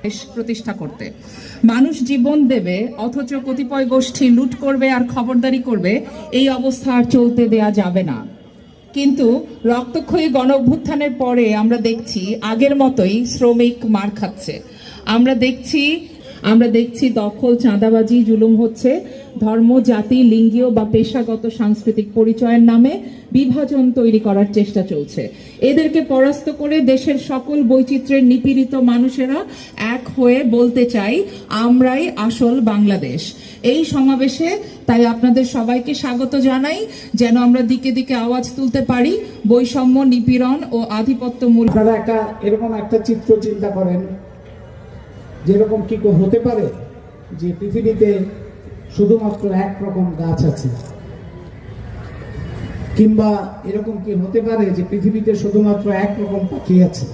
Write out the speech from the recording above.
দেশ প্রতিষ্ঠা করতে। মানুষ জীবন দেবে অথচ কতিপয় গোষ্ঠী লুট করবে আর খবরদারি করবে, এই অবস্থা আর চলতে দেয়া যাবে না। কিন্তু রক্তক্ষয়ী গণ অভ্যুত্থানের পরে আমরা দেখছি আগের মতোই শ্রমিক মার খাচ্ছে। আমরা দেখছি দখল, চাঁদাবাজি, জুলুম হচ্ছে। ধর্ম, জাতি, লিঙ্গীয় বা পেশাগত সাংস্কৃতিক পরিচয়ের নামে বিভাজন তৈরি করার চেষ্টা চলছে। এদেরকে পরাস্ত করে দেশের সকল বৈচিত্র্যের নিপীড়িত মানুষেরা এক হয়ে বলতে চাই, আমরাই আসল বাংলাদেশ। এই সমাবেশে তাই আপনাদের সবাইকে স্বাগত জানাই, যেন আমরা দিকে দিকে আওয়াজ তুলতে পারি বৈষম্য, নিপীড়ন ও আধিপত্যমূলক। আপনারা এরকম একটা চিত্র চিন্তা করেন, যেরকম কি হতে পারে যে পৃথিবীতে শুধুমাত্র একরকম গাছ আছে, কিংবা এরকম কি হতে পারে যে পৃথিবীতে শুধুমাত্র একরকম পাখি আছে।